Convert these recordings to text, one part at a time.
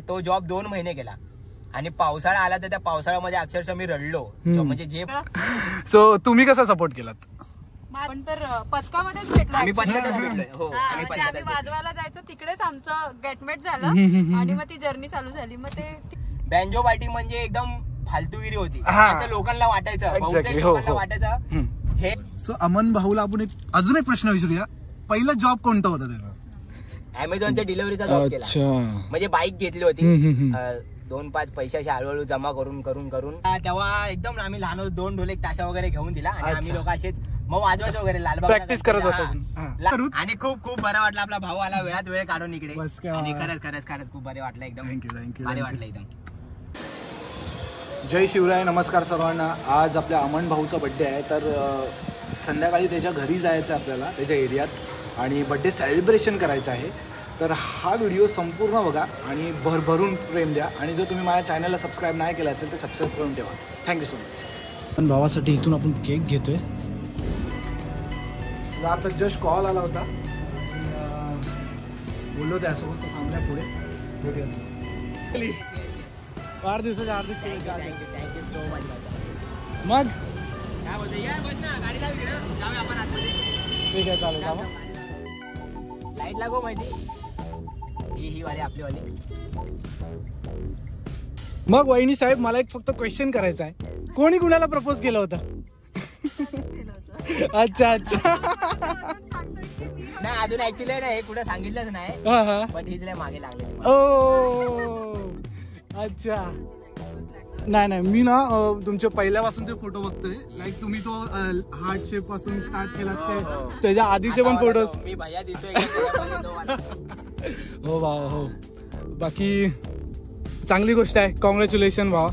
तो जॉब 2 महिने केला आणि पावसाळा आला तर त्या पावसाळ्यामध्ये अक्षरशः मी रडलो. म्हणजे जे सो तुम्ही कसा सपोर्ट केलात? आपण तर पथकामध्येच भेटलो. आम्ही पथकातच भेटलोय. हो आम्ही वाजवायला जायचो तिकडेच आमचं गेटमेट झालं आणि मग ती जर्नी चालू झाली. मग ते बँजो पार्टी म्हणजे एकदम फालतूगिरी होती असं लोकांना वाटायचं. बहुतेक लोकांना वाटायचं हे. सो अमन भाऊला आपण अजून एक प्रश्न विचारूया. पहिला जॉब कोणता होता त्याचा? अमेझॉनच्या डिलिव्हरीचा जॉब केला. म्हणजे बाईक घेतली होती 2-5 पैशाचे हळूहळू जमा करून करून करून तेव्हा एकदम आम्ही लहान होतो. 2 ढोल 1 ताशा वगैरे घेऊन दिला आणि आम्ही लोक असेच मग वाजवायचं वगैरे लालबाग प्रॅक्टिस करत असतो. आणि खूप खूप बरं वाटलं. आपला भाऊ आला वेळात वेळ काढून इकडे आणि खरंच खूप बरं वाटलं. एकदम भारी वाटलं एकदम. जय शिवराय. नमस्कार सर्वांना. आज आपल्या अमन भाऊचा बड्डे आहे. तर संध्याकाळी त्याच्या घरी जायचं आहे आपल्याला, त्याच्या एरियात, आणि बड्डे सेलिब्रेशन करायचं आहे. तर हा व्हिडिओ संपूर्ण बघा आणि भरभरून प्रेम द्या. आणि जर तुम्ही माझ्या चॅनलला सबस्क्राईब नाही केलं असेल तर सबस्क्राईब करून ठेवा. Thank you so much. पण भावासाठी इथून आपण केक घेतोय. आता जस्ट कॉल आला होता, बोललो त्यासोबत, तो थांबल्या पुढे. भेटूया. वाढदिवसाच्या हार्दिक शुभेच्छा. Thank you so much. मग काय बोलतो, या बस ना गाडीला इकडे जाऊया आपण आतमध्ये. ठीक आहे, चालेल. लाईट लागो माहिती ही वाली आपली वाली. मग वहिनी साहेब, मला एक फक्त क्वेश्चन करायचा आहे. कोणी कुणाला प्रपोज केलं होतं? अच्छा. नाही अजून ऍक्च्युली नाही कुठं सांगितलंच नाही, पण हीच नाही मागे लागले. ओ अच्छा. नाही मी ना तुमच्या पहिल्यापासून ते फोटो बघतोय. लाईक तुम्ही तो हार्ट शेप पासून स्टार्ट केलात त्याच्या आधीचे पण फोटोज. मी भैया दिसतोय. हो भाऊ, हो. बाकी चांगली गोष्ट आहे. कॉंग्रॅच्युलेशन भाऊ.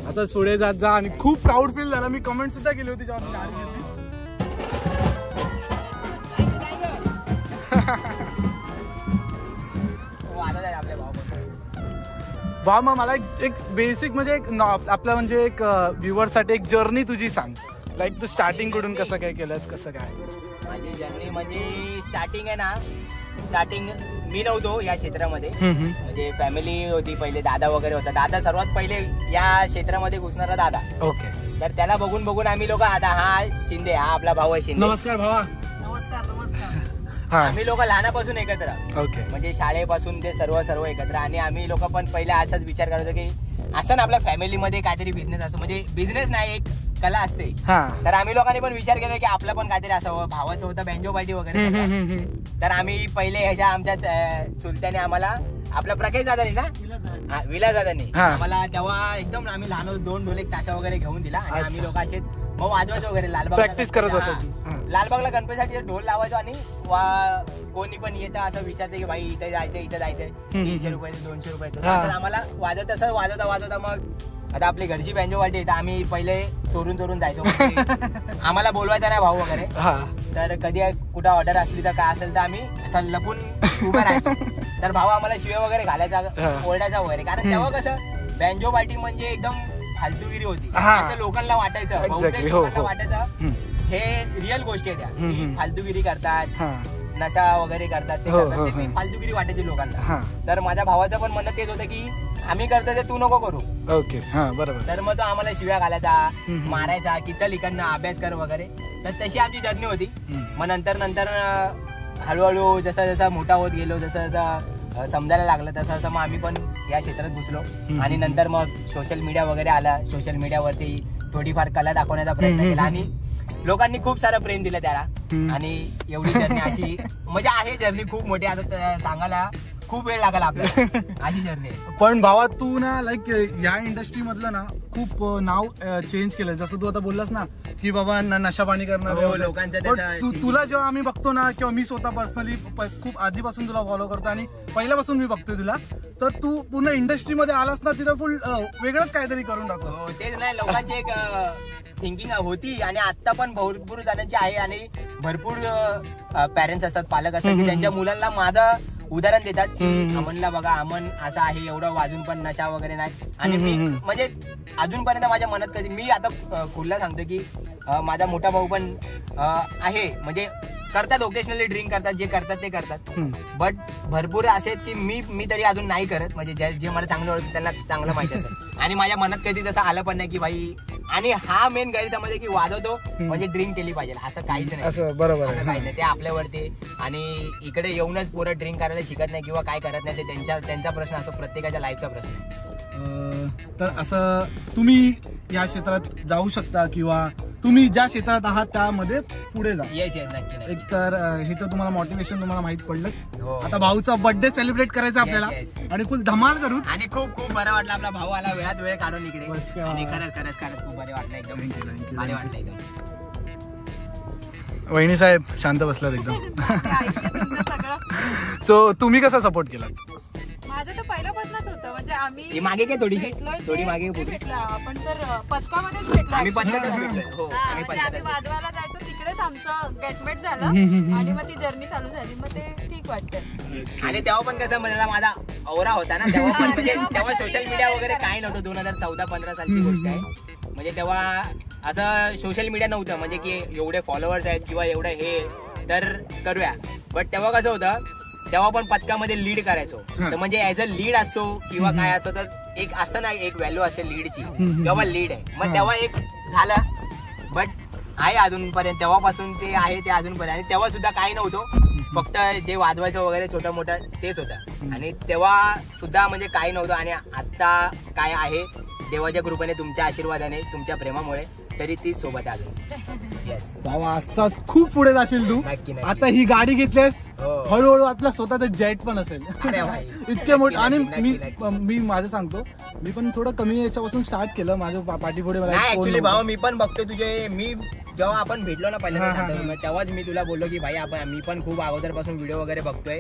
आताच पुढे जात जा. आणि खूप प्राऊड फील झाला. मी कमेंट सुद्धा केली होती जेव्हा गाडी घेतली. भाऊ मग मला एक बेसिक म्हणजे आपल्या म्हणजे एक व्ह्युअर साठी एक जर्नी तुझी सांग. लाईक तू स्टार्टिंग कडून कसं काय केलंस, कसं काय? माझी जर्नी म्हणजे स्टार्टिंग आहे ना, स्टार्टिंग मी नव्हतो या क्षेत्रामध्ये. म्हणजे फॅमिली होती पहिले, दादा वगैरे होता. दादा सर्वात पहिले या क्षेत्रामध्ये घुसणारा दादा. ओके. तर त्याला बघून आम्ही लोक, आता हा शिंदे, हा आपला भाऊ आहे शिंदे. नमस्कार भावा. नमस्कार. आम्ही लोक लहानापासून एकत्र. ओके. म्हणजे शाळेपासून ते सर्व एकत्र. आणि आम्ही लोक पण पहिले असाच विचार करतो की असं ना आपल्या फॅमिलीमध्ये काहीतरी बिझनेस असतो. म्हणजे बिझनेस नाही, एक कला असते. तर आम्ही लोकांनी पण विचार केला की आपलं पण काहीतरी असावं. भावाचं होतं बँजो पार्टी वगैरे. तर आम्ही पहिले ह्याच्या आमच्या चुलत्याने आम्हाला, आपल्या प्रकाश दादानी ना, विलास दादानी आम्हाला तेव्हा एकदम आम्ही लहान होतो 2 ढोल 1 ताशा वगैरे घेऊन दिला. आणि आम्ही लोक असेच मग वाजवायचो वगैरे. लालबाग प्रॅक्टिस करत असायची. लालबागला गणपतीसाठी ढोल लावायचो. आणि कोणी पण येतं असं विचारते की भाई इथे जायचंय 300 रुपये 200 रुपये. आम्हाला वाजवता मग आता आपली घरची बँजो पार्टी आहे. आम्ही पहिले चोरून जायचो. आम्हाला बोलवायचं नाही भाऊ वगैरे. तर कधी कुठं ऑर्डर असली तर काय असेल तर आम्ही असं लपून उभं राहायचो. तर भाऊ आम्हाला शिव्या वगैरे घालायचा, ओरडायचा वगैरे. कारण तेव्हा कसं बँजो पार्टी म्हणजे एकदम फालतूगिरी होती असं लोकांना वाटायचं. बहुतेक लोकांना वाटायचं हे रिअल गोष्टी आहेत त्या. फालतूगिरी करतात, नशा वगैरे करतात, ते करतात. ते फालतूगिरी वाटायची लोकांना. तर माझ्या भावाचं पण म्हणणं तेच होतं की आम्ही करतो ते तू नको करू. ओके. बरोबर. तर मग तो आम्हाला शिव्या घालायचा, मारायचा की चल इकडनं अभ्यास कर वगैरे. तर तशी आमची जर्नी होती. मग नंतर हळूहळू जसा मोठा होत गेलो, जसं समजायला लागलं तसं मग आम्ही पण या क्षेत्रात घुसलो. आणि नंतर मग सोशल मीडिया वगैरे आला. सोशल मीडियावरती थोडीफार कला दाखवण्याचा प्रयत्न केला आणि लोकांनी खूप सारं प्रेम दिलं त्याला. आणि एवढी जर्नी अशी म्हणजे आहे जर्नी खूप मोठी. आता सांगायला खूप वेळ लागला आपल्याला. अशी जर्नी आहे. पण भावा तू ना लाईक या इंडस्ट्री मधलं ना खूप नाव चेंज केलं. जसं तू आता बोललास ना की बाबा नशा पाणी करणार लोकांचं. तुला जेव्हा आम्ही बघतो ना, किंवा मी स्वतः पर्सनली खूप आधीपासून तुला फॉलो करतो आणि पहिल्यापासून मी बघतोय तुला, तर तू पूर्ण इंडस्ट्रीमध्ये आलास ना, तिथं फुल वेगळंच काहीतरी करून टाकतो. तेच नाही, लोकांची एक थिंकिंग होती आणि आता पण भरपूर जणांची आहे. आणि भरपूर पॅरेंट्स असतात, पालक असतात की त्यांच्या मुलांना माझं उदाहरण देतात की अमनला बघा, अमन असं आहे, एवढं वाजून पण नशा वगैरे नाही. आणि मी म्हणजे अजूनपर्यंत माझ्या मनात कधी, मी आता खुल्ला सांगतो की माझा मोठा भाऊ पण आहे, म्हणजे करतात ओकेशनली ड्रिंक करतात, जे करतात ते करतात. बट भरपूर असे आहेत की मी तरी अजून नाही करत. म्हणजे जे मला चांगलं ओळखतात त्यांना चांगलं माहिती असेल. आणि माझ्या मनात कधी तसं आलं पण नाही की भाई. आणि हा मेन गैरसमज आहे की वाजवतो म्हणजे ड्रिंक केली पाहिजे, असं काहीच नाही. असं बरोबर असं काही नाही, ते आपल्यावरती. आणि इकडे येऊनच पोरं ड्रिंक करायला शिकत नाही किंवा काय करत नाही, ते त्यांचा प्रश्न असतो, प्रत्येकाच्या लाईफचा प्रश्न आहे. तर असं तुम्ही या क्षेत्रात जाऊ शकता किंवा तुम्ही ज्या क्षेत्रात आहात त्यामध्ये पुढे जा. येस नक्की. एक तर हे तर तुम्हाला मोटिवेशन तुम्हाला माहित पडलं. हो. आता भाऊचा बर्थडे सेलिब्रेट करायचा आपल्याला आणि फुल धमाल करू. आणि खूप खूप बरं वाटलं आपला भाऊ आला वेळात वेळ काढून इकडे. आणि खरंच खूप बरे वाटलं, एकदम भारी वाटलं एकदम. वहिनी साहेब शांत बसलात एकदम. सगळं सो तुम्ही कसा सपोर्ट केला? माझं तर पहिल्यापासूनच होतं. म्हणजे आम्ही मागे काय थोडी भेटलोय मागे भेटलो आपण तर पदकामध्येच भेटलो. आम्ही पदकातच भेटलोय. हो, म्हणजे आम्ही वाजवायला जायचो तिकडेच आमचं गेटमेट झालं आणि मग ती जर्नी चालू झाली. मग ते ठीक वाटतं. आणि तेव्हा पण कसं मला माझा औरा होता ना, तेव्हा पण म्हणजे तेव्हा सोशल मीडिया वगैरे काही नव्हतं. 2014-15 सालची गोष्ट आहे. म्हणजे तेव्हा असं सोशल मीडिया नव्हतं म्हणजे की एवढे फॉलोअर्स आहेत किंवा एवढं हे तर करूया. बट तेव्हा कसं होतं, तेव्हा पण पथकामध्ये लीड करायचो. तर म्हणजे ऍज अ लीड असतो किंवा काय असतो तर एक असं नाही, एक व्हॅल्यू असेल लीडची, तेव्हा लीड आहे. मग तेव्हा एक झालं, बट आहे अजूनपर्यंत. तेव्हापासून ते आहे ते अजूनपर्यंत. आणि तेव्हा सुद्धा काही नव्हतं, फक्त जे वाजवायचं वगैरे छोटं मोठं तेच होतं. आणि तेव्हा सुद्धा म्हणजे काही नव्हतं. आणि आता काय आहे, देवाच्या कृपेने, तुमच्या आशीर्वादाने, तुमच्या प्रेमामुळे तरी तीच सोबत आहे अजून. येस बाबा असाच खूप पुढे जाशील तू. नक्की. आता ही गाडी घेतलीस, हो. हळूहळू आपला स्वतःचा जेट पण असेल. अरे भाई. इतके मोठे. आणि नक्की. मी माझं सांगतो, मी पण थोडं कमी याच्यापासून स्टार्ट केलं माझं पाठीपुढे. नाही ऍक्च्युली भाऊ मी पण बघतो तुझे. मी जेव्हा आपण भेटलो ना पहिल्यांदा तेव्हाच मी तुला बोललो की भाई मी पण खूप अगोदरपासून व्हिडिओ वगैरे बघतोय.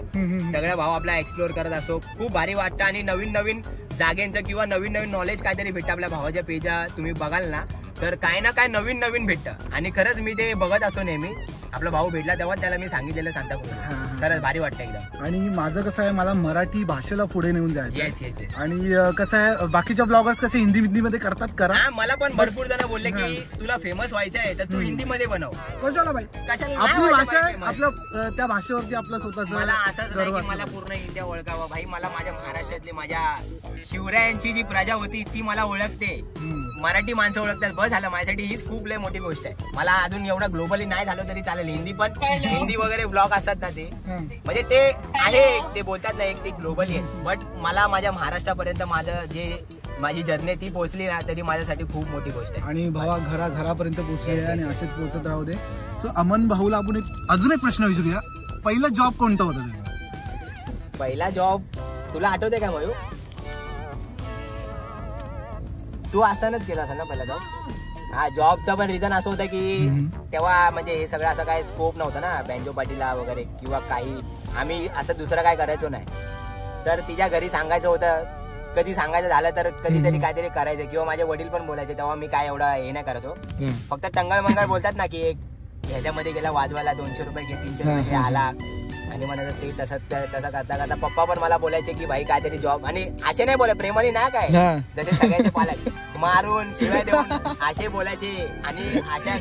सगळ्या भाऊ आपला एक्सप्लोर करत असतो, खूप भारी वाटतं. आणि नवीन नवीन जागेंचं किंवा नवीन नवीन नॉलेज काहीतरी भेटतं. आपल्या भावाच्या पेजला तुम्ही बघाल ना तर काय ना काय नवीन नवीन भेटतं. आणि खरंच मी ते बघत असतो नेहमी. आपला भाऊ भेटला तेव्हा त्याला मी सांगितलेलं सांताक्रूजला. खरंच भारी वाटतं एकदम. आणि माझं कसं आहे, मला मराठी भाषेला पुढे नेऊन जायचं. येस. आणि कसं आहे, बाकीच्या ब्लॉगर्स कसे हिंदी मध्ये करतात करा. मला पण भरपूर जण बोलले की तुला फेमस व्हायचं आहे तर तू हिंदी मध्ये बनव. कशाला बाई, कशाला आपली भाषा आहे, आपलं त्या भाषेवरती आपलं स्वतःच. मला असंच नाही की मला पूर्ण इंडिया ओळखावं भाई. मला माझ्या महाराष्ट्रातली माझ्या शिवरायांची जी प्रजा होती ती मला ओळखते. मराठी माणसं ओळखतात, बस झालं. माझ्यासाठी हीच खूप लय मोठी गोष्ट आहे. मला अजून एवढा ग्लोबली नाही झालं तरी चालेल. हिंदी वगैरे ब्लॉग असतात ना ते म्हणजे ते आहे, ते बोलतात ना एक ते ग्लोबली आहे. बट मला माझ्या महाराष्ट्रापर्यंत माझी जर्नी ती पोहोचली ना तरी माझ्यासाठी खूप मोठी गोष्ट आहे. आणि भावा घरापर्यंत पोहोचली आहे आणि असेच पोहोचत राहू दे. सो अमन भाऊला आपण अजून एक प्रश्न विचारूया. पहिला जॉब कोणता होता त्याचा? पहिला जॉब तुला आठवते का मयू? तू असतानाच केला असेल ना पहिला जॉब? हा, जॉबचं पण रिझन असं होतं की तेव्हा म्हणजे हे सगळं असं काय स्कोप नव्हतं ना बँजो पार्टीला वगैरे किंवा काही. आम्ही असं दुसरं काय करायचो नाही. तर तिच्या घरी सांगायचं होतं, कधी सांगायचं झालं तर कधीतरी काहीतरी करायचं. किंवा माझे वडील पण बोलायचे तेव्हा मी काय एवढा हे नाही करतो. फक्त टंगळ मंगळ बोलतात ना की एक ह्याच्यामध्ये गेला वाजवायला 200 रुपये घे, 300 रुपये आला. आणि म्हणत ते तसं करता करता पप्पा पण मला बोलायचे की भाई काहीतरी जॉब. आणि असे नाही बोलाय प्रेमाने ना काय, जसे सगळ्यांचे पालक मारून शिवाय देऊन असे बोलायचे. आणि अशा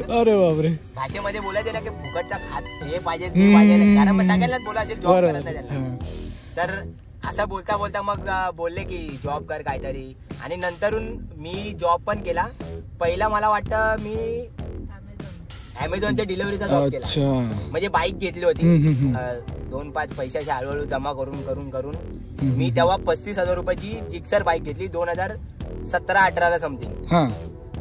भाषेमध्ये बोलायचे ना की फुकटचा खात हे पाहिजे ते पाहिजे. कारण सगळ्यांनाच बोलायचे जॉब करत नाही त्यांना. तर असं बोलता बोलता मग बोलले की जॉब कर काहीतरी. आणि नंतरून मी जॉब पण केला. पहिला मला वाटतं मी अमेझॉनच्या डिलिव्हरीचा जॉब केला. म्हणजे बाईक घेतली होती 2-5 पैशाचे हळूहळू जमा करून करून मी तेव्हा 35,000 रुपयाची जिक्सर बाईक घेतली 2017-18 समथिंग.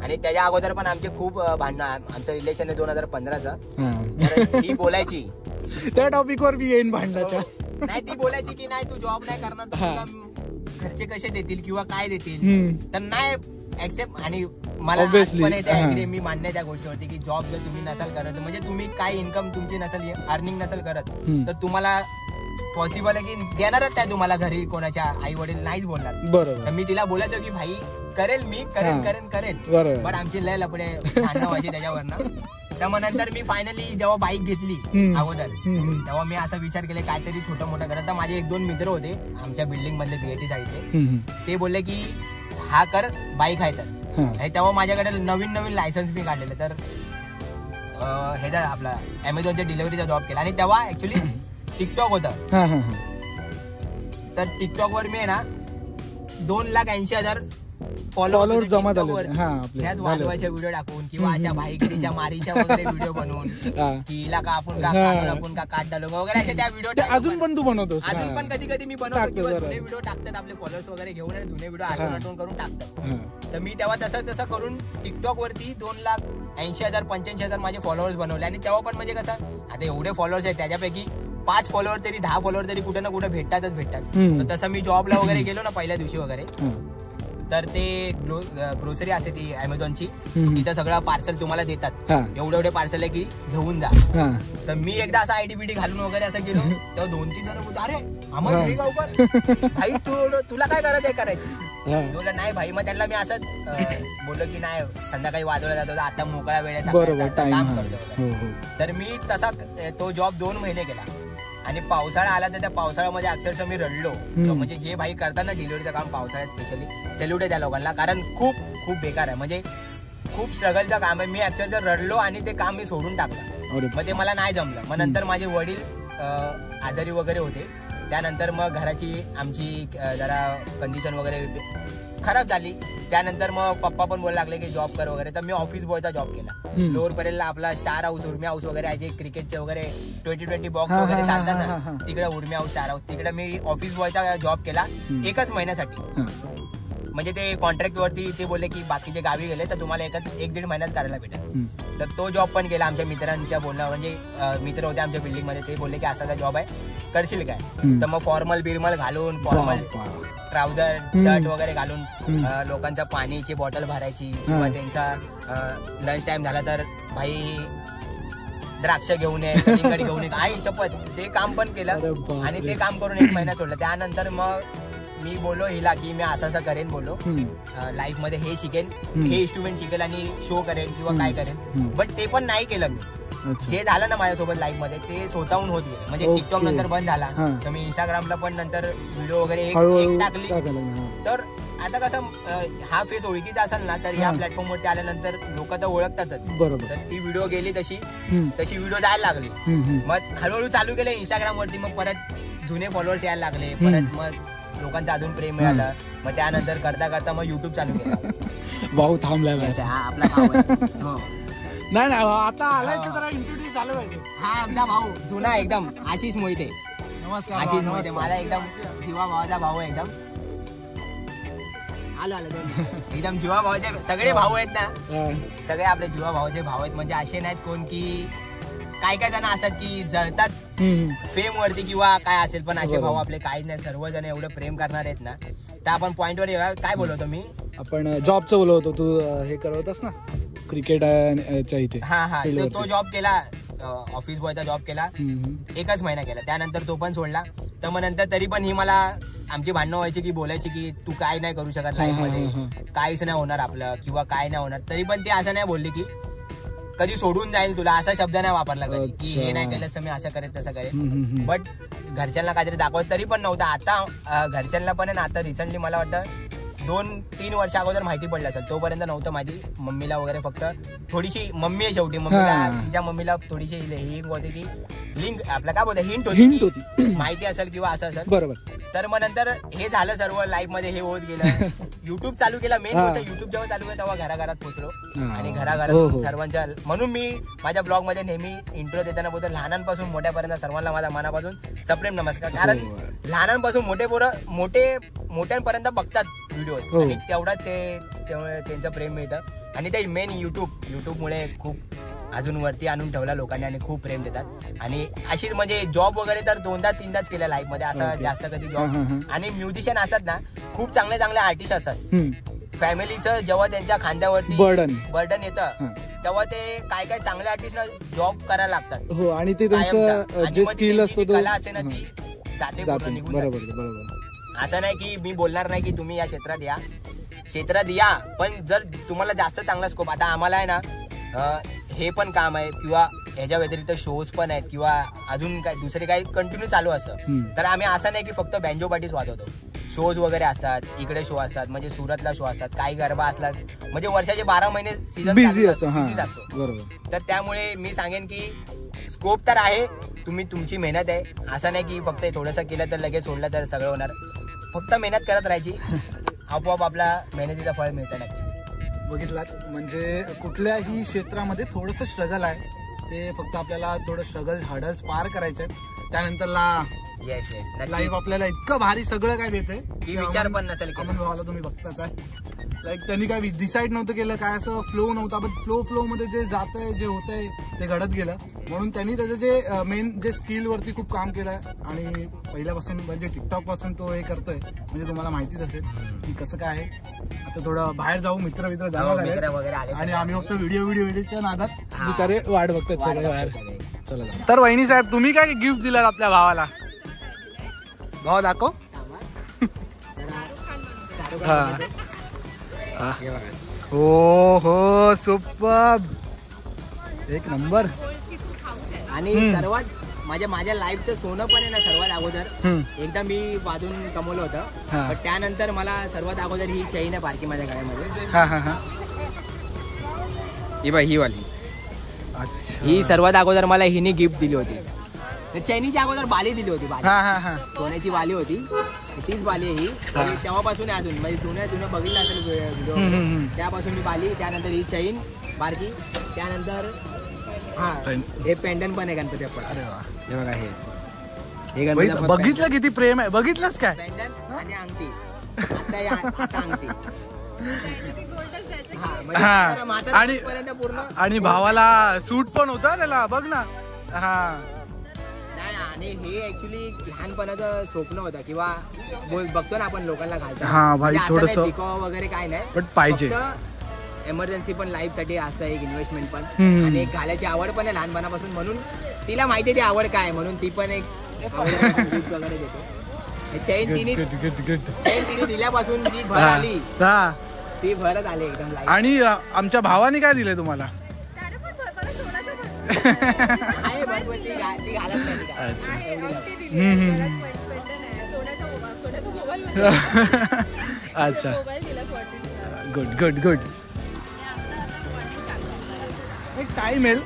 आणि त्याच्या अगोदर पण आमचे खूप भांडणं. आमचं रिलेशन आहे 2015चं. ही बोलायची त्या टॉपिकवर मी येईन भांडणाच्या. नाही, ती बोलायची की नाही तू जॉब नाही करणार तर तुला घरचे कसे देतील किंवा काय देतील. तर नाही ऍक्सेप्ट. आणि मला मी मान्य त्या गोष्टीवरती की जॉब जर तुम्ही नसाल करत म्हणजे तुम्ही काय इन्कम तुमची नसेल अर्निंग नसेल करत तर तुम्हाला पॉसिबल आहे की देणारच नाही तुम्हाला घरी कोणाच्या आई वडील नाहीच बोलणार. तर मी तिला बोलायचो की भाई करेल मी करेन. पण आमची लय लपडे भांडणं व्हायची त्याच्यावरनं. तर मग नंतर मी फायनली जेव्हा बाईक घेतली अगोदर तेव्हा मी असा विचार केला काहीतरी छोटं मोठं करत. तर माझे 1-2 मित्र होते आमच्या बिल्डिंग मधले बीएटी साईडचे. ते बोलले की हा कर बाईक आहे तर. आणि तेव्हा माझ्याकडे नवीन लायसन्स मी काढलेलं. तर ह्याचा आपला अमेझॉनच्या डिलिव्हरीचा जॉब केला आणि तेव्हा ऍक्च्युली टिकटॉक होतं. तर टिकटॉकवर मी आहे ना 2,80,000 फॉलोअर्स जमा झाले. ह्याच वाजवायच्या व्हिडिओ टाकून किंवा अशा भाईगिरीच्या मारीच्या वगैरे व्हिडिओ बनवून की हिला का आपण का काढून आपण का काट डालो वगैरे असे त्या व्हिडिओ अजून पण तू बनवतो. अजून पण कधी कधी मी बनवतो किंवा जुने व्हिडिओ टाकतात आपले फॉलोअर्स वगैरे घेऊन आणि जुने व्हिडिओ आठवण करून टाकतात. तर मी तेव्हा तसं करून टिकटॉक वरती 2,80,000 85,000 माझे फॉलोअर्स बनवले. आणि तेव्हा पण म्हणजे कसं आता एवढे फॉलोअर्स आहेत त्याच्यापैकी 5 फॉलोअर तरी 10 फॉलोअर तरी कुठे ना कुठे भेटतात. तसं मी जॉबला वगैरे गेलो ना पहिल्या दिवशी वगैरे तर ते ग्रोसरी असते ती अमेझॉनची तिथं सगळं पार्सल तुम्हाला देतात. एवढे पार्सल आहे की घेऊन जा. तर मी एकदा असं आयडी घालून वगैरे असं गेलो तेव्हा 2-3 जण बोलतो अरे अमन भाई तुला काय करायचं करायची बोलला नाही भाई. मग त्यांना मी असं बोललो की नाही संध्याकाळी वाजवला जातो आता मोकळा वेळ काम करतो. तर मी तसा तो जॉब 2 महिने केला. आणि पावसाळा आला तर त्या पावसाळ्यामध्ये अक्षरशः मी रडलो. म्हणजे जे भाई करतात ना डिलिव्हरीचं काम पावसाळ्यात स्पेशली सॅल्यूट आहे त्या लोकांना कारण खूप खूप बेकार आहे. म्हणजे खूप स्ट्रगलचं काम आहे. मी अक्षरशः रडलो आणि ते काम मी सोडून टाकलं. मग ते मला नाही जमलं. मग नंतर माझे वडील आजारी वगैरे होते. त्यानंतर मग घराची आमची जरा कंडिशन वगैरे खराब झाली. त्यानंतर मग पप्पा पण बोलायला लागले की जॉब कर वगैरे. तर मी ऑफिस बॉयचा जॉब केला. लोअर परेलला आपला स्टार हाऊस उर्मी हाऊस वगैरे आहे जे क्रिकेटचे वगैरे 20-20 बॉक्स वगैरे चालतात ना तिकडे उर्मी हाऊस स्टार हाऊस तिकडे मी ऑफिस बॉयचा जॉब केला 1 महिन्यासाठी. म्हणजे ते कॉन्ट्रॅक्ट वरती ते बोलले की बाकीचे गावी गेले तर तुम्हाला 1-1.5 महिन्यात करायला भेटेल. तर तो जॉब पण केला आमच्या मित्रांच्या बोलणं. म्हणजे मित्र होते आमच्या बिल्डिंग मध्ये ते बोलले की असा जॉब आहे करशील काय. तर मग फॉर्मल बिरमल घालून फॉर्मल ट्राउझर शर्ट वगैरे घालून लोकांचा पाण्याची बॉटल भरायची किंवा त्यांचा लंच टाइम झाला तर भाई द्राक्ष घेऊन ये कलिंगड घेऊन ये आई शपथ ते काम पण केलं. आणि ते काम करून 1 महिना सोडलं. त्यानंतर मग मी बोललो हिला की मी असं करेन बोललो लाईफ मध्ये हे शिकेन हे इन्स्ट्रुमेंट शिकेल आणि शो करेन किंवा काय करेन. बट ते पण नाही केलं मी. जे झालं ना माझ्यासोबत लाईफ मध्ये ते स्वतःहून होत गेलं. म्हणजे टिकटॉक नंतर बंद झाला तर मी इंस्टाग्रामला पण नंतर व्हिडिओ वगैरे एक टाकली. तर आता कसं हा फेस ओळखीचा असेल ना तर या प्लॅटफॉर्म वरती आल्यानंतर लोक तर ओळखतातच. बरोबर. तर ती व्हिडिओ गेली तशी व्हिडिओ जायला लागली. मग हळूहळू चालू केलं इंस्टाग्राम वरती. मग परत जुने फॉलोअर्स यायला लागले. परत मग लोकांचं अजून प्रेम मिळालं. मग त्यानंतर करता करता मग युट्यूब चालू केलं. भाऊ थांबलाय हा आपला भाऊ नाही आता आलाय तर जरा इंट्रोड्यूस झालं पाहिजे. हा आमचा भाऊ जुना एकदम आशिष मोहिते. नमस्कार. आशिष मोहिते मला एकदम जीवा भावाचा भाऊ आहे. एकदम आलो एकदम जीवा भावाचे सगळे भाऊ आहेत ना सगळे आपले जीवा भावाचे भाऊ आहेत. म्हणजे असे नाहीत कोण की काय जण असतात की जळतात फेम वरती किंवा काय असेल. पण असे भाऊ आपले काहीच नाही. सर्वजण एवढं प्रेम करणार आहेत ना. तर आपण पॉइंटवर येऊया. काय बोलवतो मी आपण जॉबचं बोलवतो तू हे करवतस ना क्रिकेटच्या इथे. हा तो जॉब केला ऑफिस बॉयचा जॉब केला 1 महिना केला. त्यानंतर तो पण सोडला. तर मग नंतर तरी पण ही मला आमची भांडणं व्हायची की बोलायची की तू काय नाही करू शकत लाईफ मध्ये काहीच नाही होणार आपलं किंवा काय नाही होणार. तरी पण ते असं नाही बोलली की कधी सोडून जाईल तुला असा शब्द नाही वापरला कधी की हे नाही केलं तर मी असं करेन तसं करेन. बट घरच्यांना काहीतरी दाखवत तरी पण नव्हतं. आता घरच्यांना पण आहे ना आता रिसेंटली मला वाटतं 2-3 वर्ष अगोदर माहिती पडलं असेल. तोपर्यंत नव्हतं माहिती. मम्मीला वगैरे फक्त थोडीशी मम्मी आहे शेवटी मम्मीला तिच्या मम्मीला थोडीशी हिंट होती की लिंक आपला काय बोलतो हिंट होती माहिती असेल किंवा असं असेल. बरोबर. तर मग नंतर हे झालं सर्व लाईफ मध्ये हे होत गेलं. युट्यूब चालू केला. मेन गोष्ट युट्यूब जेव्हा चालू केलं तेव्हा घराघरात पोहोचलो आणि घराघरात सर्वांच्या म्हणून मी माझ्या ब्लॉग मध्ये नेहमी इंट्रो देताना बोलतो लहानांपासून मोठ्यापर्यंत सर्वांना माझ्या मनापासून सप्रेम नमस्कार. कारण लहानांपासून मोठ्यांपर्यंत बघतात व्हिडिओज आणि तेवढाच त्यांचं प्रेम मिळतं. आणि ते मेन युट्यूबमुळे खूप अजून वरती आणून ठेवला लोकांनी आणि खूप प्रेम देतात. आणि अशीच म्हणजे जॉब वगैरे तर 2-3दाच केल्या लाईफ मध्ये असं जास्त कधी जॉब. आणि म्युझिशियन असतात ना खूप चांगले आर्टिस्ट असतात. फॅमिलीचं जेव्हा त्यांच्या खांद्यावरती बर्डन येतं तेव्हा ते काय चांगले आर्टिस्ट जॉब करायला लागतात. हो आणि ते त्यांचं जे स्किल असतो कला असे ना ती जाते पूर्ण निघून. बरोबर. असं नाही की मी बोलणार नाही की तुम्ही या क्षेत्रात या पण जर तुम्हाला जास्त चांगला स्कोप आता आम्हाला आहे ना हे पण काम आहे किंवा ह्याच्या व्यतिरिक्त शोज पण आहेत किंवा अजून काय दुसरे काही कंटिन्यू चालू असं तर आम्ही असं नाही की फक्त बँजो पार्टीज वाजवतो. शोज वगैरे असतात, इकडे शो असतात, म्हणजे सुरतला शो असतात, काही गरबा असला, म्हणजे वर्षाचे 12 महिने सीझन बिझी असतो. बरोबर. तर त्यामुळे मी सांगेन की स्कोप तर आहे, तुम्ही तुमची मेहनत आहे, असं नाही की फक्त थोडंसं केलं तर लगेच सोडलं तर सगळं होणार. फक्त मेहनत करत राहायची, आपोआप आपला मेहनतीचं फळ मिळतं नक्कीच. बघितलात, म्हणजे कुठल्याही क्षेत्रामध्ये थोडंसं स्ट्रगल आहे, ते फक्त आपल्याला थोडं स्ट्रगल हर्डल्स पार करायचे आहेत, त्यानंतरला येस लाईफ आपल्याला इतकं भारी सगळं काय देते की विचार पण नसेल केला. अमन भावाला तुम्ही बघताच आहे, लाईक त्यांनी काय डिसाईड नव्हतं केलं, काय असं फ्लो नव्हता, पण फ्लो मध्ये जे जातंय जे होतंय ते घडत गेलं. म्हणून त्यांनी त्याचं जे मेन जे स्किल वरती खूप काम केलंय आणि पहिल्यापासून म्हणजे टिकटॉक पासून तो हे करतोय, म्हणजे तुम्हाला माहितीच असेल की कसं काय आहे. आता थोडं बाहेर जाऊ, मित्र जाणार वगैरे आणि आम्ही फक्त व्हिडिओच्या नादात बिचारे वाट बघतात सगळे बाहेर. चला तर वहिनी साहेब, तुम्ही काय गिफ्ट दिलात आपल्या भावाला? भाव दाखव. हो हो, सुपर, एक नंबर. आणि सर्वात माझ्या लाईफचं सोनं पण आहे ना, सर्वात अगोदर एकदा मी वाजून कमवलं होतं, पण त्यानंतर मला सर्वात अगोदर ही चैन आहे बारकी माझ्या गळ्यामध्ये. ही बाई, ही वाली. ही सर्वात अगोदर मला हिने गिफ्ट दिली होती. चैनीच्या अगोदर बाली दिली होती, सोन्याची बाली होती, तीच बाली आहे ही. तेव्हापासून आहे अजून, म्हणजे जुनं बघितलं असेल व्हिडिओ, त्यापासून मी बाली, त्यानंतर ही चैन बारकी, त्यानंतर हे पेंडन पण आहे गणपती बाप्पा. हे बघा, हे गणपती बघितलं किती प्रेम आहे, बघितलंच काय? पेंडन आणि अंगठी, आता अंगठी. आणि भावाला सूट पण होता त्याला, बघ ना. नाही, आणि हे ऍक्च्युली लहानपणाचं स्वप्न होतं, किंवा बघतो ना आपण लोकांना घालतो, थोडंसं वगैरे काय नाही, पण पाहिजे एमर्जन्सी पण लाईफ साठी असं एक इन्व्हेस्टमेंट पण, आणि एक घालायची आवड पण आहे लहानपणापासून, म्हणून तिला माहिती आहे ती आवड काय, म्हणून ती पण एक गिफ्ट वगैरे देते. चैन तिने दिल्यापासून जी भर आली, ती भरत आली एकदम. आणि आमच्या भावाने काय दिलंय तुम्हाला? अच्छा, गुड. एक टाइम येईल,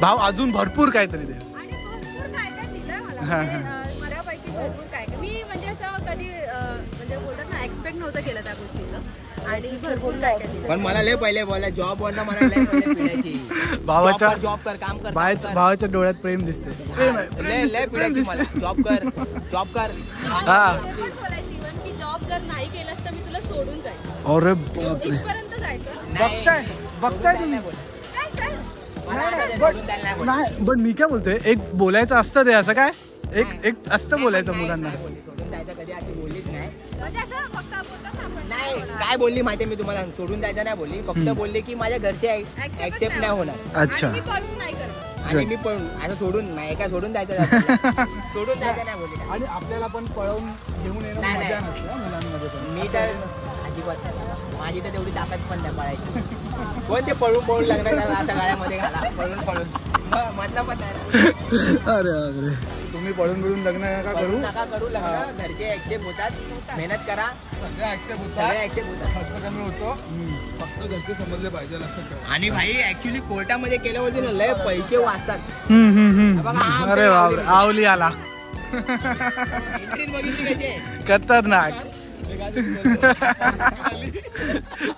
भाव अजून भरपूर काहीतरी दे. बऱ्यापैकी भरपूर काय मी म्हणजे असं कधी म्हणजे बोलतात ना, एक्सपेक्ट नव्हतं केलं त्या गोष्टीचं, आणि भरपूर काय पण मला लय पहिले बोला जॉब वर मला भावाच्या जॉब कर, काम कर, भावाच्या डोळ्यात प्रेम दिसते. जॉब कर. बोलायची इव्हन की जॉब जर नाही केलंस तर मी तुला सोडून जाईल. अरे इथपर्यंत जायचं. बघताय तुम्ही? नाही, पण मी काय बोलतोय, एक बोलायचं असतं ते, असं काय एक असतं बोलायचं मुलांना. सोडून जायचं कधी अशी बोललीच नाही. म्हणजे असं फक्त बोलतात आपण नाही, काय बोलली माहितीये मी तुम्हाला, सोडून जायचं नाही बोलली, फक्त बोलली की माझ्या घरचे ऍक्सेप्ट नाही होणार. अच्छा, मी पळून नाही करत, आणि मी पळून असं सोडून नाही, काय सोडून जायचं सोडून जायचं नाही बोलली. आणि आपल्याला पण पळवून घेऊन येणं मजा नसते मुलांमध्ये पण. मी तर अजिबात नाही, माझी तर तेवढी ताकद पण नाही पळायची. कोण ते पळून लग्न करा, असं गाड्यामध्ये घाला, पळून मधलं पण नाही. अरे तुम्ही पळून लग्न नका करू लग्न, घरचे ऍक्सेप्ट होतात, मेहनत करा, सगळे ऍक्सेप्ट होतात, खर्च कमी होतो, फक्त घरचे समजले पाहिजे, लक्षात ठेवा. आणि भाई ऍक्च्युली कोर्टामध्ये केलं होते ना, लय पैसे वाचतात. अरे बापरे, आवली आला. एंट्रीज बघितली कशी आहे, खतरनाक.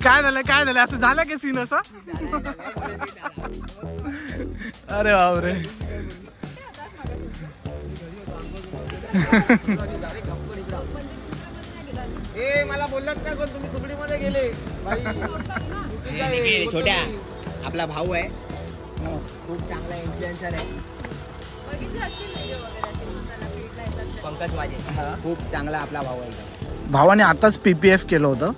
काय झालं असं झालं की सीन असं? अरे बापरे. मला बोललात का तुम्ही सुकडीमध्ये गेले? छोट्या आपला भाऊ आहे, खूप चांगला इन्फ्लुएन्सर आहे, पंकज माझे, खूप चांगला आपला भाऊ आहे. भावाने आताच PPF केलं होतं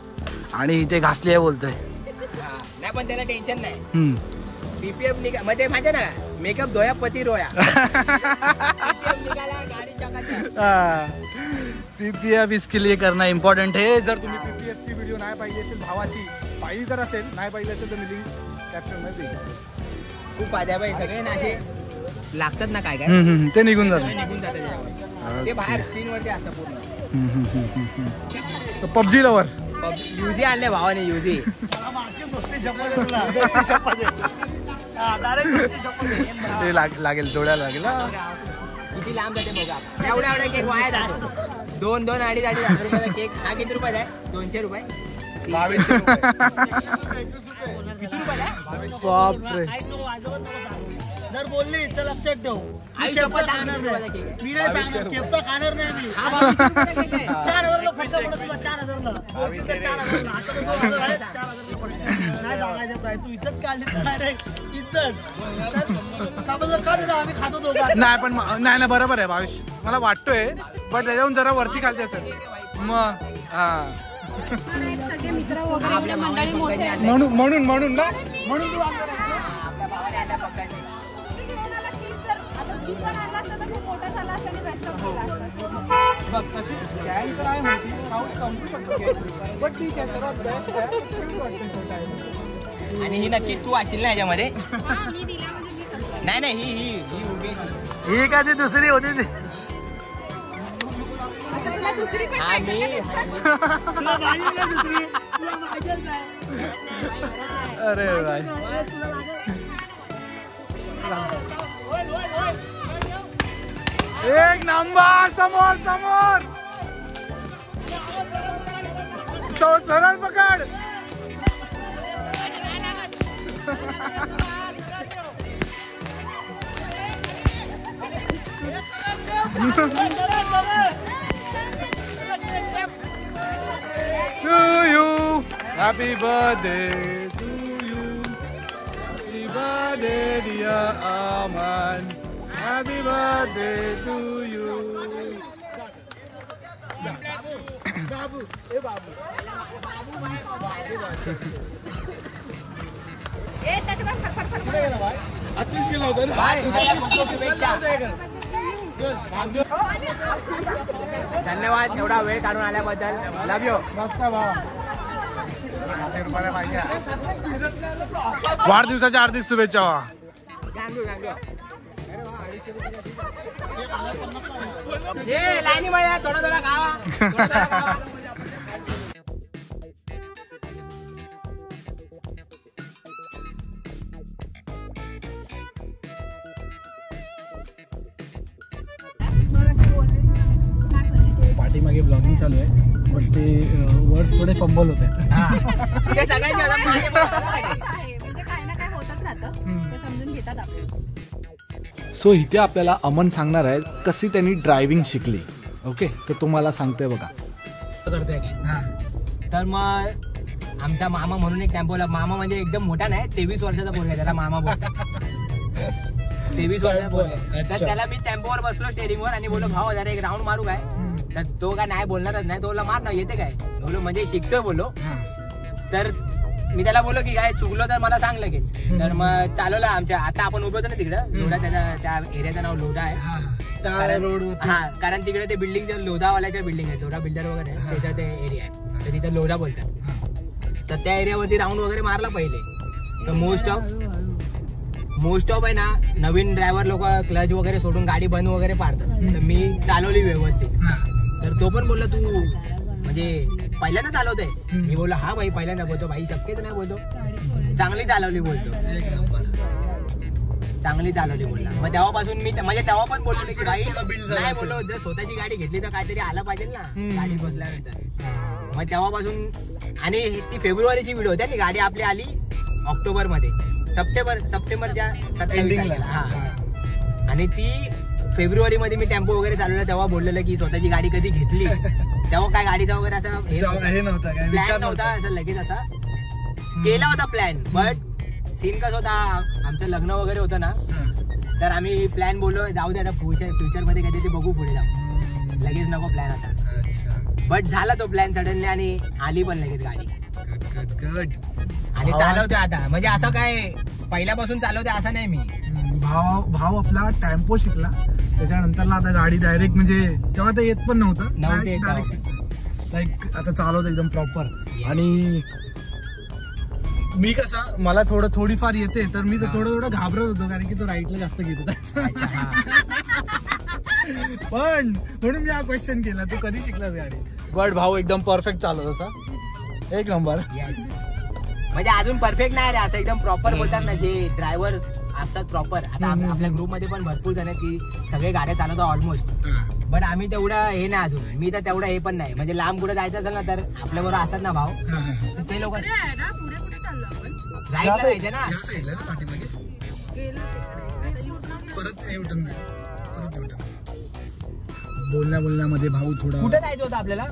आणि इथे घासली आहे बोलतोय. नाही, पण त्याला टेन्शन नाही. PPF निघा म्हणजे माझ्या ना, मेकअप धोया पती रोया. PPF इसके लिए करना इम्पॉर्टंट है. जर तुम्ही PPF ची व्हिडिओ नाही पाहिली असेल, भावाची पाहिली तर असेल, नाही पाहिली असेल तर मी लिंक कॅप्शन मध्ये देईन. खूप फायदा भाई, सगळे नाचे लागतात ना काय काय ते निघून जात. निघून जातात त्याच्यावर. ते बाहेर स्क्रीन वरती असतं पूर्ण. पबजी लवर युझी आणले भावाने युझी. लागेल डोळ्याला लागेल. किती लांब जाते बघा. एवढा केक वाया जातो. 2-2, 2.5 रुपयाचा केक. हा किती रुपयाचा आहे? 200 रुपये. 2200 किती रुपयाला? बापरे. जर बोलली तर लक्षात ठेव. आई शपथ खाणार नाही. मी नाही सांगणार, केपचा खाणार नाही मी. हा 2200 रुपयाचा केक आहे. 4000 फक्त पडत तुला 4000 ला. 4000 आता 2000 आहे, 4000 पडशील. नाही सांगायचं प्राईस. तू इज्जत काढली तर डायरेक्ट इज्जत. आम्ही खातो दोघं. नाही पण नाही बरोबर आहे भावेश. मला वाटतोय पण त्याच्याहून जरा वरती खालचे असेल मग. हा सगळे मित्र वगैरे आपल्या मंडळी मोठे आहेत. म्हणून ना म्हणून तू आपल्या भावाने आता पकडले. आता तू पण आणला असता तर खूप मोठा झाला असता आणि best of केला असता. बघ तशी गॅंग तर आहे मोठी. संपू शकतो पण ठीक आहे. सर्वात बेस्ट आणि ही नक्की तू असेल ना याच्यामध्ये. हा, मी दिला म्हणजे मी करतो. नाही ही उभी. ही का ती दुसरी होती ती. आता तुला दुसरी पण हा मी तुला पाहिजे का दुसरी? तुला पाहिजे काय? अरे भाई एक नंबर. समोर सरळ पकड. To you, happy birthday to you, happy birthday dear Aman, happy birthday to you. बाबू ए बाबू. ए त्याच्यावर फडफड आतील केलं होतं ना. बाय. शुभेच्छा. धन्यवाद एवढा वेळ काढून आल्याबद्दल. लव यू. वाढदिवसाच्या हार्दिक शुभेच्छा. लाईनी मध्ये थोडा खावा. पाठीमागे ब्लॉगिंग चालू आहे पण ते वर्ड्स थोडे फंबल होत आहेत. ते सगळ्यांचे आता मागे पडतात. आहे म्हणजे काय ना काय होतच राहतं ते समजून घेतात आपल्याला. सो इथे आपल्याला अमन सांगणार आहे कशी त्यांनी ड्रायव्हिंग शिकली. ओके तर तुम्हाला सांगतोय बघा. तर मग आमचा मामा म्हणून एक टेम्पोला. मामा म्हणजे एकदम मोठा नाही, 23 वर्षाचा पोरगा आहे त्याला मामा बोलतो. 23 वर्षाचा पोरगा. तर त्याला मी टेम्पोवर बसलो स्टेरिंगवर आणि बोललो भाऊ जरा एक राऊंड मारू काय. तर तो काय नाही बोलणारच नाही. तो बोलला मार ना येते काय. बोललो म्हणजे शिकतोय बोललो. तर मी त्याला बोललो की काय चुकलो तर मला सांग लगेच. तर मग चालवला आमच्या. आता आपण उभं होतो ना तिकडं लोढा. त्या एरियाचं नाव लोढा आहे. कारण तिकडे ते बिल्डिंग लोधावाल्याच्या बिल्डिंग आहे. लोढा बिल्डर वगैरे आहे त्याचा ते एरिया आहे. तर तिथं लोढा बोलतात. तर त्या एरियावरती राऊंड वगैरे मारला पहिले. तर मोस्ट ऑफ आहे ना नवीन ड्रायव्हर लोक क्लच वगैरे सोडून गाडी बंद वगैरे पाडतात. तर मी चालवली व्यवस्थित. तर तो पण बोलला तू म्हणजे पहिल्यांदा चालवतोय. मी बोललो हा भाई पहिल्यांदा. बोलतो भाई शक्यच नाही. बोलतो चांगली चालवली बोलतो. चांगली चालवली बोलला. मग तेव्हापासून मी म्हणजे तेव्हा पण बोललो की भाई नाही बोललो जर स्वतःची गाडी घेतली तर काहीतरी आलं पाहिजे ना गाडी बसल्यानंतर. मग तेव्हापासून आणि ती फेब्रुवारीची व्हिडिओ होती आणि गाडी आपली आली ऑक्टोबर मध्ये. सप्टेंबरच्या 27 हा. आणि ती फेब्रुवारी मध्ये मी टेम्पो वगैरे चालवला. तेव्हा बोललेलं की स्वतःची गाडी कधी घेतली तेव्हा काय गाडीचा वगैरे असा प्लॅन नव्हता. असं लगेच असा केला होता प्लॅन. बट सीन कसं होता आमचं लग्न वगैरे होतं ना. तर आम्ही प्लॅन बोललो जाऊ दे आता फ्युचर मध्ये कधी ते बघू पुढे जाऊ. लगेच नको प्लॅन आता. बट झाला तो प्लॅन सडनली आणि आली पण लगेच गाडी. आणि चालवते आता म्हणजे असं काय पहिल्यापासून चालवते असं नाही मी. भाव आपला टेम्पो शिकला त्याच्यानंतर आता गाडी डायरेक्ट म्हणजे तेव्हा तर येत पण नव्हतं. डायरेक्ट शिकतो लाईक आता चालवतं एकदम प्रॉपर. आणि मी कसा मला थोडीफार येते तर मी थोडं घाबरत होतो कारण की तो राईटला जास्त घेत होता. पण म्हणून मी हा क्वेश्चन केला, तू कधी शिकलास गाडी? बट भाऊ एकदम परफेक्ट चालत असा, एक नंबर. म्हणजे अजून परफेक्ट नाही रे, असं एकदम प्रॉपर बोलतात ना जे ड्रायव्हर असतात प्रॉपर. आता आपल्या ग्रुप मध्ये पण भरपूर जण आहेत की सगळे गाड्या चालवतो ऑलमोस्ट, बट आम्ही तेवढं हे नाही अजून. मी तर तेवढं हे पण नाही, म्हणजे लांब कुठे जायचं असेल ना तर आपल्या बरोबर असतात ना भाऊ, ते लोक राईटला जायचे ना. बोलण्यामध्ये भाऊ थोडा कुठे जायचं होतं आपल्याला?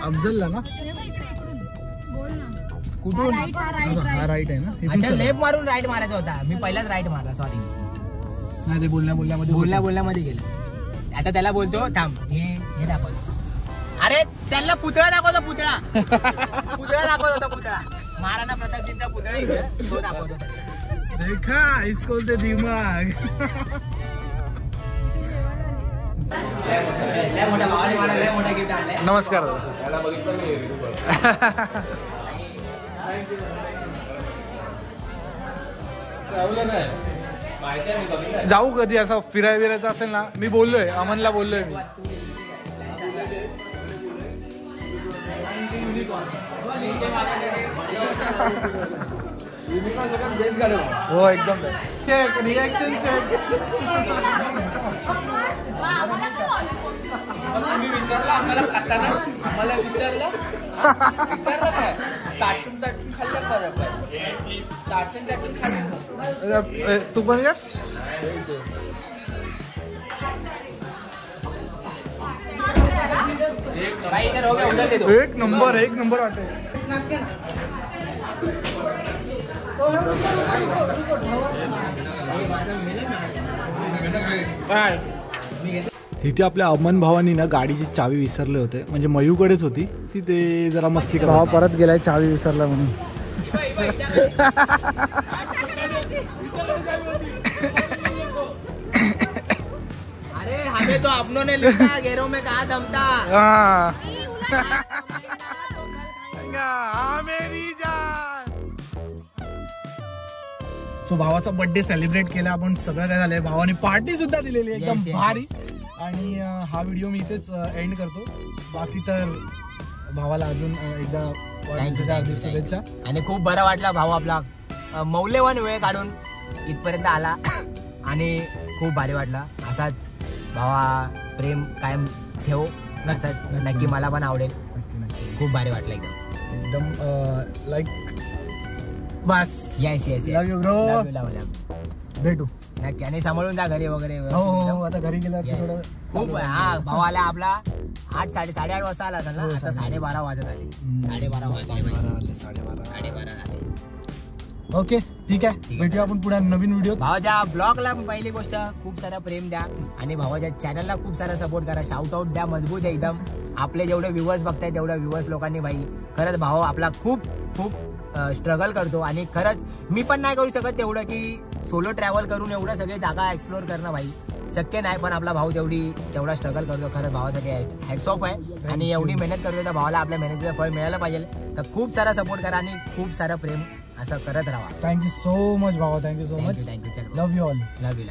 अफजलला ना. कुठून? हा राईट आहे ना. अच्छा, लेफ्ट मारून राईट मारायचा होता. मी पहिलाच राईट मारला, सॉरी. नाही ते बोलण्यामध्ये गेलं. आता त्याला बोलतो थांब, हे दाखवतो. अरे त्याला पुतळा दाखवतो, पुतळा दाखवत होता, पुतळा महाराणा प्रतापजींचा पुतळा तो दाखवतो. देखा इसको ते दिमाग. मोठ्या भावाने मला लय मोठा गिफ्ट आणलाय. नमस्कार. जाऊ कधी असं फिरायचं असेल ना, मी बोललोय अमनला, बोललोय मी. हो एकदम रिएक्शन तुम्ही विचारलं आम्हाला विचारलं काय चाटून खाल्लं फरक आहे. चाटून खाल्लं तू पण का? एक नंबर वाटत. इथे आपल्या अमन भावानी ना गाडीची चावी विसरले होते, म्हणजे मयूकडेच होती ती, ते जरा मस्ती करा. भाव परत गेलाय चावी विसरला म्हणून. अरे हमें तो अपनों ने लिखा, गैरों में कहा दमता. सो भावाचा बर्थडे सेलिब्रेट केला आपण, सगळं काय झालंय. भावाने पार्टी सुद्धा दिलेली एकदम भारी. आणि हा व्हिडिओ मी इथेच एंड करतो. बाकी तर भावाला अजून एकदा हार्दिक शुभेच्छा. आणि खूप बरं वाटलं भाऊ आपला मौल्यवान वेळ काढून इथपर्यंत आला आणि खूप भारी वाटला. असाच भावा प्रेम कायम ठेव, असाच नक्की मला पण आवडेल. खूप भारी वाटलं एकदम like bus. Yes love you bro. भेटू नक्की. आणि सांभाळून जा घरी वगैरे. हो आता घरी गेल्यावर थोडं खूप. हा भाऊ आला आपला 8:30 वाजता आला ना, आता 12:30 वाजत आले. 12:30 आले. ओके ठीक आहे, भेटूया आपण पुढे नवीन व्हिडिओ. भावाच्या ब्लॉगला पहिली गोष्ट खूप सारा प्रेम द्या आणि भावाच्या चॅनलला खूप सारा सपोर्ट करा. शाउट आउट द्या मजबूत आहे एकदम. आपले जेवढे व्ह्यूअर्स बघताय तेवढ्या व्ह्यूअर्स लोकांनी भाई खरंच भाऊ आपला खूप स्ट्रगल करतो. आणि खरंच मी पण नाही करू शकत तेवढं की सोलो ट्रॅव्हल करून एवढं सगळे जागा एक्सप्लोर करणं भाई शक्य नाही, पण आपला भाऊ तेवढा स्ट्रगल करतो. खरंच भावासाठी हॅट्स ऑफ आहे. आणि एवढी मेहनत करतो तर भावाला आपल्या मेहनतीचं फळ मिळायला पाहिजे. तर खूप सारा सपोर्ट करा आणि खूप सारं प्रेम असं करत राहा. थँक्यू सो मच भावा. Thank you so much. Thank you. Love you all. Love you.